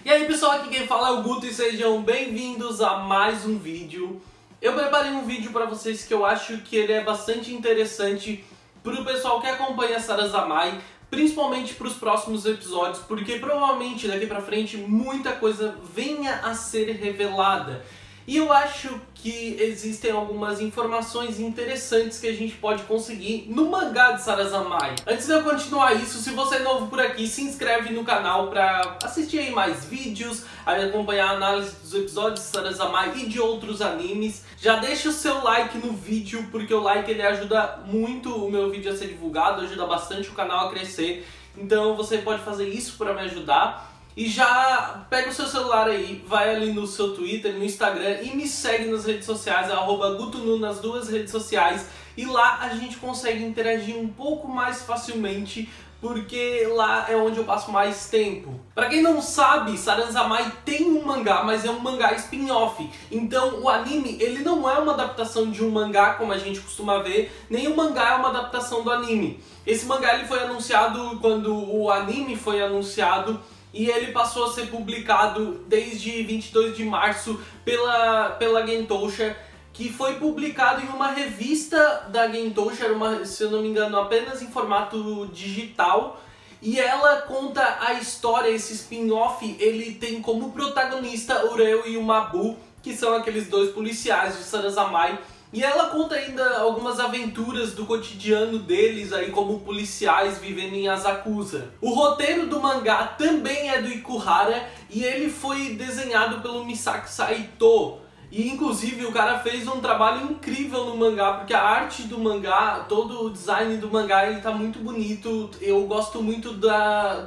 E aí pessoal, aqui quem fala é o Guto e sejam bem-vindos a mais um vídeo. Eu preparei um vídeo para vocês que eu acho que ele é bastante interessante para o pessoal que acompanha Sarazamai, principalmente para os próximos episódios, porque provavelmente daqui pra frente muita coisa venha a ser revelada. E eu acho que existem algumas informações interessantes que a gente pode conseguir no mangá de Sarazamai. Antes de eu continuar isso, se você é novo por aqui, se inscreve no canal para assistir aí mais vídeos, acompanhar a análise dos episódios de Sarazamai e de outros animes. Já deixa o seu like no vídeo, porque o like ele ajuda muito o meu vídeo a ser divulgado, ajuda bastante o canal a crescer. Então você pode fazer isso para me ajudar. E já pega o seu celular aí, vai ali no seu Twitter, no Instagram e me segue nas redes sociais, @GutoNu nas duas redes sociais. E lá a gente consegue interagir um pouco mais facilmente, porque lá é onde eu passo mais tempo. Pra quem não sabe, Sarazamai tem um mangá, mas é um mangá spin-off. Então o anime, ele não é uma adaptação de um mangá, como a gente costuma ver, nem o mangá é uma adaptação do anime. Esse mangá ele foi anunciado quando o anime foi anunciado, e ele passou a ser publicado desde 22 de março pela Gentosha, que foi publicado em uma revista da Gentosha, se eu não me engano, apenas em formato digital. E ela conta a história, esse spin-off, ele tem como protagonista o Reo e o Mabu, que são aqueles dois policiais de Sarazamai. E ela conta ainda algumas aventuras do cotidiano deles aí como policiais vivendo em Asakusa. O roteiro do mangá também é do Ikuhara e ele foi desenhado pelo Misaki Saito. E inclusive o cara fez um trabalho incrível no mangá, porque a arte do mangá, todo o design do mangá, ele tá muito bonito. Eu gosto muito do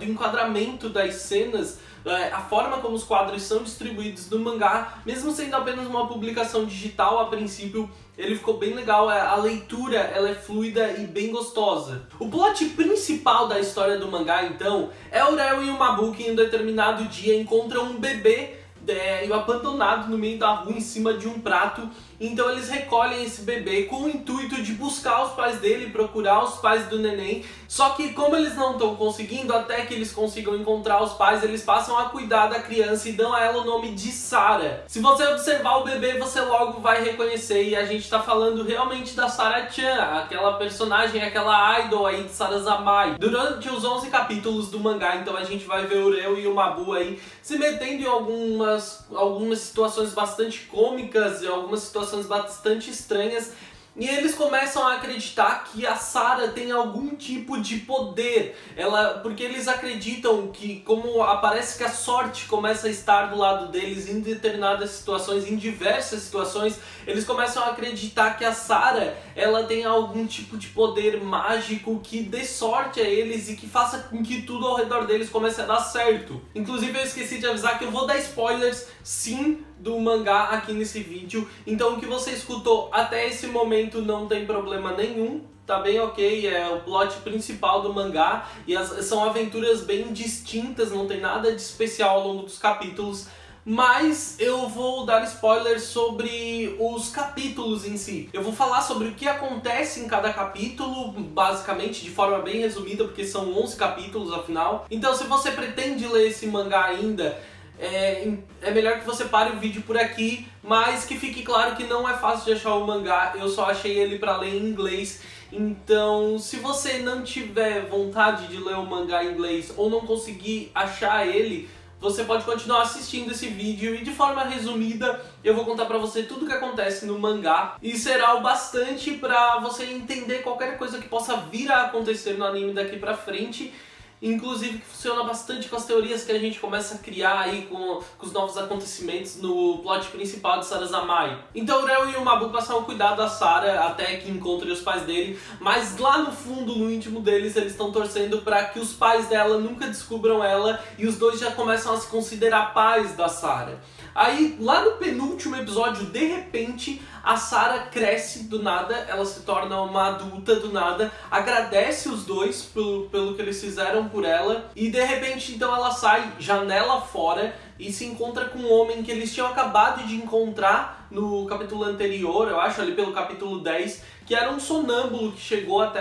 enquadramento das cenas, a forma como os quadros são distribuídos no mangá, mesmo sendo apenas uma publicação digital a princípio, ele ficou bem legal, a leitura ela é fluida e bem gostosa. O plot principal da história do mangá, então, é o Reo e o Mabu que em um determinado dia encontram um bebê abandonado no meio da rua em cima de um prato. Então eles recolhem esse bebê com o intuito de buscar os pais dele, procurar os pais do neném. Só que como eles não estão conseguindo, até que eles consigam encontrar os pais, eles passam a cuidar da criança e dão a ela o nome de Sara. Se você observar o bebê, você logo vai reconhecer, e a gente tá falando realmente da Sara-chan, aquela personagem, aquela idol aí de Sarazamai. Durante os 11 capítulos do mangá, então a gente vai ver o Reo e o Mabu aí se metendo em algumas situações bastante cômicas e algumas situações bastante estranhas, e eles começam a acreditar que a Sara tem algum tipo de poder. Porque eles acreditam que, como parece que a sorte começa a estar do lado deles em determinadas situações, em diversas situações, eles começam a acreditar que a Sara ela tem algum tipo de poder mágico que dê sorte a eles e que faça com que tudo ao redor deles comece a dar certo. Inclusive eu esqueci de avisar que eu vou dar spoilers sim do mangá aqui nesse vídeo, então o que você escutou até esse momento não tem problema nenhum, tá bem ok, é o plot principal do mangá e são aventuras bem distintas, não tem nada de especial ao longo dos capítulos, mas eu vou dar spoilers sobre os capítulos em si. Eu vou falar sobre o que acontece em cada capítulo, basicamente, de forma bem resumida, porque são 11 capítulos afinal. Então se você pretende ler esse mangá ainda, é melhor que você pare o vídeo por aqui, mas que fique claro que não é fácil de achar o mangá, eu só achei ele para ler em inglês. Então, se você não tiver vontade de ler o mangá em inglês ou não conseguir achar ele, você pode continuar assistindo esse vídeo e de forma resumida eu vou contar pra você tudo o que acontece no mangá e será o bastante pra você entender qualquer coisa que possa vir a acontecer no anime daqui pra frente. Inclusive que funciona bastante com as teorias que a gente começa a criar aí com os novos acontecimentos no plot principal de Sarazamai. Então o Reo e o Mabu passam a cuidar da Sara até que encontrem os pais dele, mas lá no fundo, no íntimo deles, eles estão torcendo para que os pais dela nunca descubram ela e os dois já começam a se considerar pais da Sara. Aí, lá no penúltimo episódio, de repente, a Sara cresce do nada, ela se torna uma adulta do nada, agradece os dois pelo que eles fizeram por ela, e de repente, então, ela sai janela fora e se encontra com um homem que eles tinham acabado de encontrar no capítulo anterior, eu acho, ali pelo capítulo 10, que era um sonâmbulo que chegou até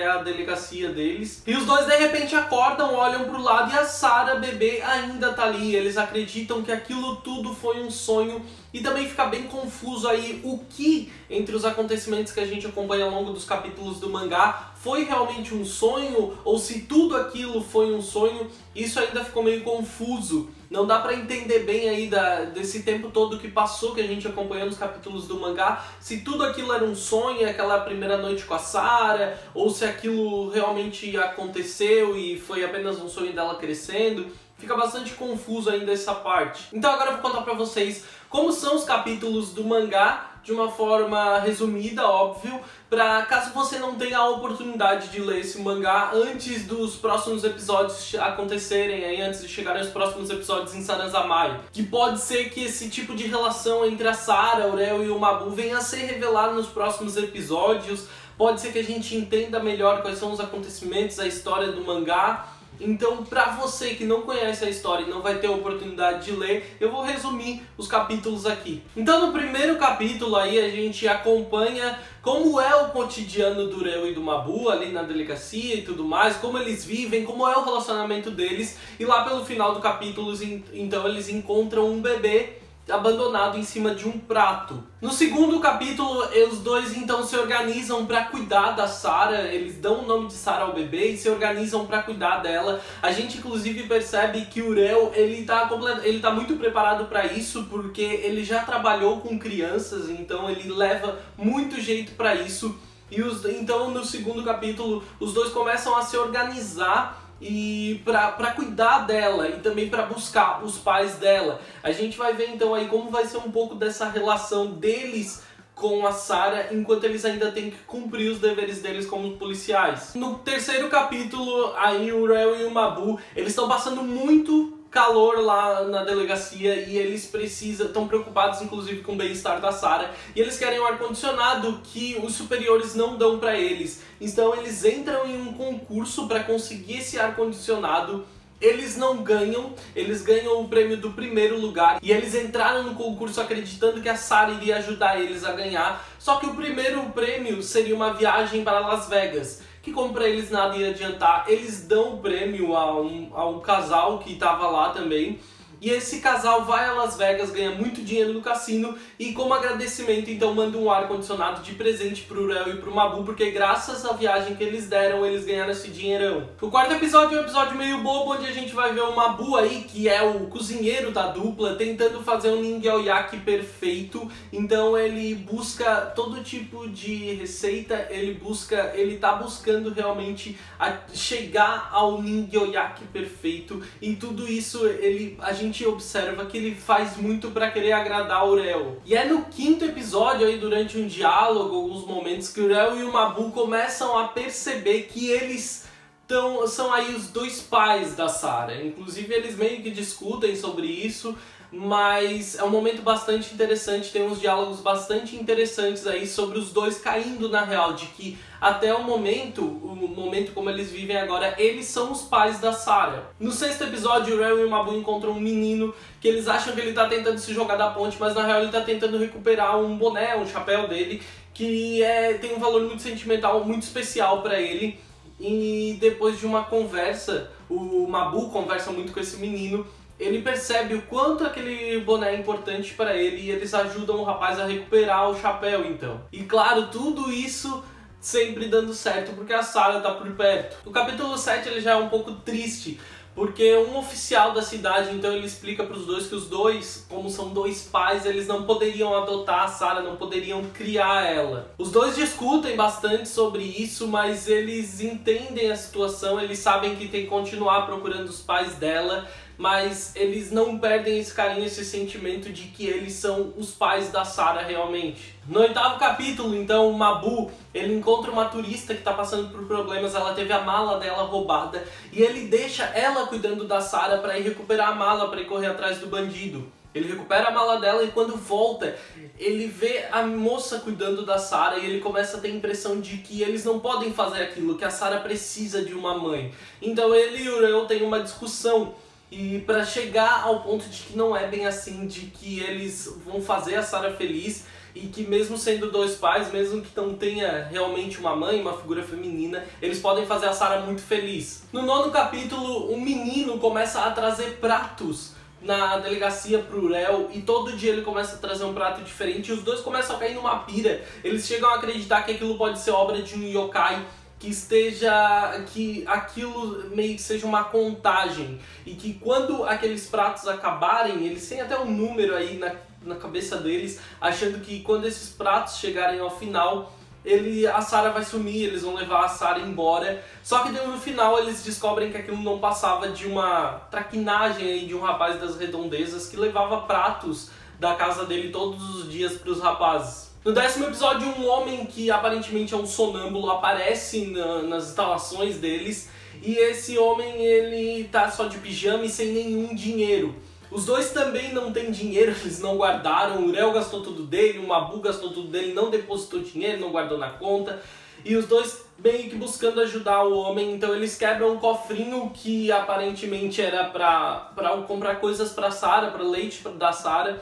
a delegacia deles. E os dois de repente acordam, olham pro lado e a Sarah, bebê, ainda tá ali. Eles acreditam que aquilo tudo foi um sonho e também fica bem confuso aí o que, entre os acontecimentos que a gente acompanha ao longo dos capítulos do mangá, foi realmente um sonho ou se tudo aquilo foi um sonho. Isso ainda ficou meio confuso. Não dá pra entender bem aí desse tempo todo que passou, que a gente acompanhou nos capítulos do mangá, se tudo aquilo era um sonho, aquela primeira noite com a Sarah, ou se aquilo realmente aconteceu e foi apenas um sonho dela crescendo. Fica bastante confuso ainda essa parte. Então agora eu vou contar pra vocês como são os capítulos do mangá, de uma forma resumida, óbvio, pra caso você não tenha a oportunidade de ler esse mangá antes dos próximos episódios acontecerem, aí, antes de chegarem os próximos episódios em Sarazamai. Que pode ser que esse tipo de relação entre a Sarah, o Reo e o Mabu venha a ser revelado nos próximos episódios. Pode ser que a gente entenda melhor quais são os acontecimentos, a história do mangá. Então, pra você que não conhece a história e não vai ter a oportunidade de ler, eu vou resumir os capítulos aqui. Então, no primeiro capítulo aí, a gente acompanha como é o cotidiano do Reo e do Mabu ali na delegacia e tudo mais, como eles vivem, como é o relacionamento deles. E lá pelo final do capítulo, então, eles encontram um bebê abandonado em cima de um prato. No segundo capítulo, os dois então se organizam para cuidar da Sarah, eles dão o nome de Sarah ao bebê e se organizam para cuidar dela. A gente inclusive percebe que o Reo, ele tá muito preparado para isso, porque ele já trabalhou com crianças, então ele leva muito jeito para isso. E então no segundo capítulo, os dois começam a se organizar e para cuidar dela e também para buscar os pais dela. A gente vai ver então aí como vai ser um pouco dessa relação deles com a Sarah, enquanto eles ainda têm que cumprir os deveres deles como policiais. No terceiro capítulo, aí o Reo e o Mabu, eles estão passando muito calor lá na delegacia e eles estão preocupados inclusive com o bem-estar da Sarah e eles querem um ar-condicionado que os superiores não dão pra eles. Então eles entram em um concurso para conseguir esse ar-condicionado. Eles não ganham, eles ganham o prêmio do primeiro lugar e eles entraram no concurso acreditando que a Sarah iria ajudar eles a ganhar, só que o primeiro prêmio seria uma viagem para Las Vegas, que como pra eles nada ia adiantar, eles dão o prêmio a um casal que estava lá também. E esse casal vai a Las Vegas, ganha muito dinheiro no cassino e como agradecimento então manda um ar-condicionado de presente pro Reo e pro Mabu, porque graças à viagem que eles deram, eles ganharam esse dinheirão. O quarto episódio é um episódio meio bobo, onde a gente vai ver o Mabu aí, que é o cozinheiro da dupla, tentando fazer um ningyo-yaki perfeito. Então ele busca todo tipo de receita, ele tá buscando realmente chegar ao ningyo-yaki perfeito, e tudo isso a gente observa que ele faz muito pra querer agradar o Reo. E é no quinto episódio, aí durante um diálogo, alguns momentos, que o Reo e o Mabu começam a perceber que eles são aí os dois pais da Sarah. Inclusive eles meio que discutem sobre isso, mas é um momento bastante interessante, tem uns diálogos bastante interessantes aí sobre os dois caindo na real, de que até o momento como eles vivem agora, eles são os pais da Sarah. No sexto episódio, o Reo e o Mabu encontram um menino que eles acham que ele tá tentando se jogar da ponte, mas na real ele tá tentando recuperar um boné, um chapéu dele, que tem um valor muito sentimental, muito especial pra ele. E depois de uma conversa, o Mabu conversa muito com esse menino, ele percebe o quanto aquele boné é importante para ele e eles ajudam o rapaz a recuperar o chapéu então. E claro, tudo isso sempre dando certo porque a Sarah tá por perto. O capítulo 7 ele já é um pouco triste, porque um oficial da cidade, então ele explica para os dois que os dois, como são dois pais, eles não poderiam adotar a Sarah, não poderiam criar ela. Os dois discutem bastante sobre isso, mas eles entendem a situação, eles sabem que tem que continuar procurando os pais dela, mas eles não perdem esse carinho, esse sentimento de que eles são os pais da Sarah realmente. No oitavo capítulo, então, o Mabu, ele encontra uma turista que está passando por problemas, ela teve a mala dela roubada, e ele deixa ela cuidando da Sarah para ir recuperar a mala, para ir correr atrás do bandido. Ele recupera a mala dela e quando volta, ele vê a moça cuidando da Sarah e ele começa a ter a impressão de que eles não podem fazer aquilo, que a Sarah precisa de uma mãe. Então ele e o Reo têm uma discussão. E pra chegar ao ponto de que não é bem assim, de que eles vão fazer a Sarah feliz e que mesmo sendo dois pais, mesmo que não tenha realmente uma mãe, uma figura feminina, eles podem fazer a Sarah muito feliz. No 9º capítulo, um menino começa a trazer pratos na delegacia pro réu e todo dia ele começa a trazer um prato diferente e os dois começam a cair numa pira. Eles chegam a acreditar que aquilo pode ser obra de um yokai, que aquilo meio que seja uma contagem e que quando aqueles pratos acabarem, eles têm até um número aí na cabeça deles, achando que quando esses pratos chegarem ao final, a Sarah vai sumir, eles vão levar a Sarah embora. Só que no final eles descobrem que aquilo não passava de uma traquinagem aí de um rapaz das redondezas que levava pratos da casa dele todos os dias para os rapazes. No 10º episódio, um homem que aparentemente é um sonâmbulo aparece nas instalações deles e esse homem ele tá só de pijama e sem nenhum dinheiro. Os dois também não têm dinheiro, eles não guardaram, o Réu gastou tudo dele, o Mabu gastou tudo dele, não depositou dinheiro, não guardou na conta. E os dois meio que buscando ajudar o homem, então eles quebram um cofrinho que aparentemente era pra comprar coisas pra Sarah, pra leite da Sarah.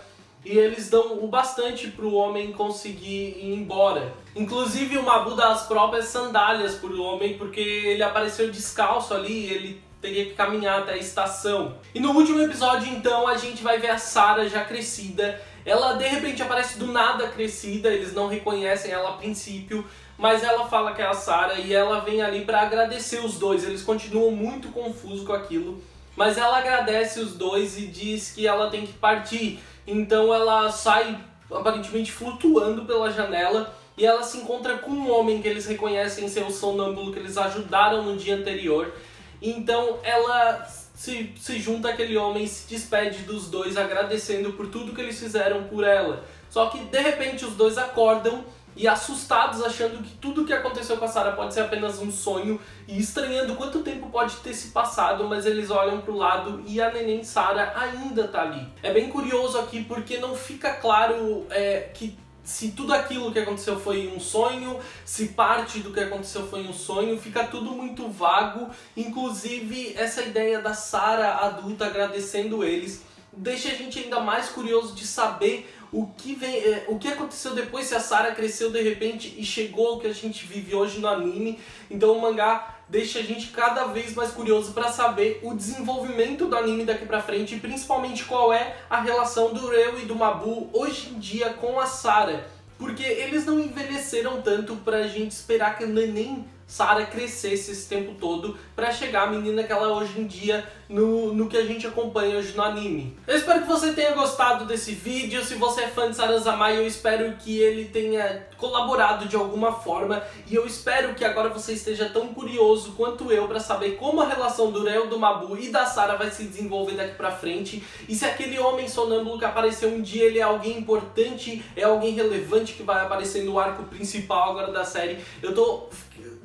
E eles dão o bastante pro homem conseguir ir embora. Inclusive o Mabu dá as próprias sandálias pro homem, porque ele apareceu descalço ali, ele teria que caminhar até a estação. E no último episódio, então, a gente vai ver a Sarah já crescida. Ela, de repente, aparece do nada crescida, eles não reconhecem ela a princípio, mas ela fala que é a Sarah e ela vem ali pra agradecer os dois. Eles continuam muito confusos com aquilo, mas ela agradece os dois e diz que ela tem que partir. Então ela sai, aparentemente, flutuando pela janela e ela se encontra com um homem que eles reconhecem ser o sonâmbulo que eles ajudaram no dia anterior. Então ela se junta àquele homem e se despede dos dois, agradecendo por tudo que eles fizeram por ela. Só que de repente os dois acordam e assustados, achando que tudo o que aconteceu com a Sarah pode ser apenas um sonho e estranhando quanto tempo pode ter se passado, mas eles olham pro lado e a neném Sarah ainda tá ali. É bem curioso aqui porque não fica claro que se tudo aquilo que aconteceu foi um sonho, se parte do que aconteceu foi um sonho, fica tudo muito vago. Inclusive essa ideia da Sarah adulta agradecendo eles deixa a gente ainda mais curioso de saber o que aconteceu depois, se a Sarah cresceu de repente e chegou ao que a gente vive hoje no anime. Então o mangá deixa a gente cada vez mais curioso para saber o desenvolvimento do anime daqui pra frente e principalmente qual é a relação do Réu e do Mabu hoje em dia com a Sarah. Porque eles não envelheceram tanto pra gente esperar que a neném Sarah crescesse esse tempo todo pra chegar a menina que ela é hoje em dia no que a gente acompanha hoje no anime. Eu espero que você tenha gostado desse vídeo. Se você é fã de Sarazamai, eu espero que ele tenha colaborado de alguma forma e eu espero que agora você esteja tão curioso quanto eu pra saber como a relação do Réu, do Mabu e da Sarah vai se desenvolver daqui pra frente e se aquele homem sonâmbulo que apareceu um dia ele é alguém importante, é alguém relevante que vai aparecer no arco principal agora da série.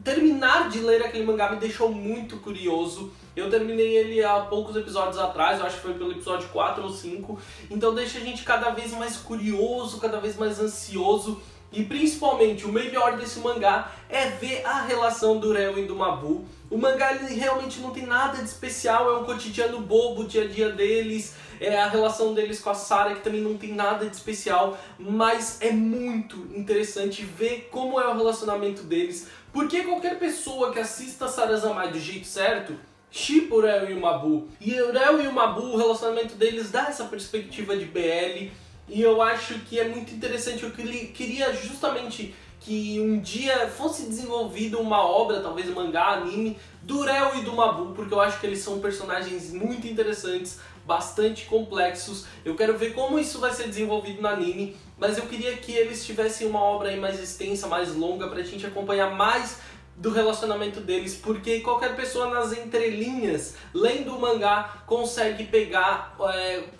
Terminar de ler aquele mangá me deixou muito curioso. Eu terminei ele há poucos episódios atrás, eu acho que foi pelo episódio 4 ou 5. Então deixa a gente cada vez mais curioso, cada vez mais ansioso. E principalmente o melhor desse mangá é ver a relação do Réu e do Mabu. O mangá ele realmente não tem nada de especial, é um cotidiano bobo, o dia a dia deles, é a relação deles com a Sarah que também não tem nada de especial, mas é muito interessante ver como é o relacionamento deles, porque qualquer pessoa que assista Sarazamai do jeito certo shippa o Réu e o Mabu. E o Réu e o Mabu, o relacionamento deles dá essa perspectiva de BL, e eu acho que é muito interessante. Eu queria justamente que um dia fosse desenvolvido uma obra, talvez um mangá, anime, do Réu e do Mabu, porque eu acho que eles são personagens muito interessantes, bastante complexos. Eu quero ver como isso vai ser desenvolvido no anime, mas eu queria que eles tivessem uma obra aí mais extensa, mais longa, pra gente acompanhar mais do relacionamento deles, porque qualquer pessoa nas entrelinhas, lendo o mangá, consegue pegar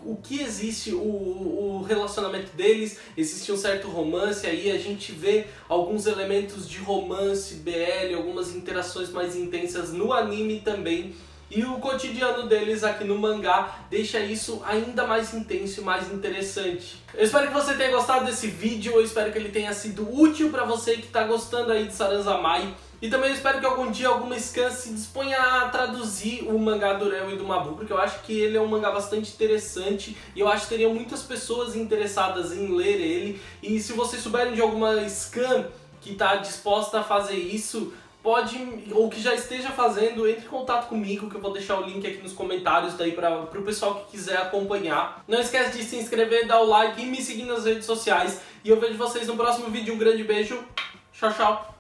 o que existe, o relacionamento deles. Existe um certo romance aí, a gente vê alguns elementos de romance, BL, algumas interações mais intensas no anime também. E o cotidiano deles aqui no mangá deixa isso ainda mais intenso e mais interessante. Eu espero que você tenha gostado desse vídeo, eu espero que ele tenha sido útil pra você que tá gostando aí de Sarazamai. E também eu espero que algum dia alguma scan se disponha a traduzir o mangá do Reo e do Mabu, porque eu acho que ele é um mangá bastante interessante e eu acho que teriam muitas pessoas interessadas em ler ele. E se vocês souberem de alguma scan que está disposta a fazer isso, pode, ou que já esteja fazendo, entre em contato comigo, que eu vou deixar o link aqui nos comentários daí para o pessoal que quiser acompanhar. Não esquece de se inscrever, dar o like e me seguir nas redes sociais. E eu vejo vocês no próximo vídeo. Um grande beijo. Tchau, tchau.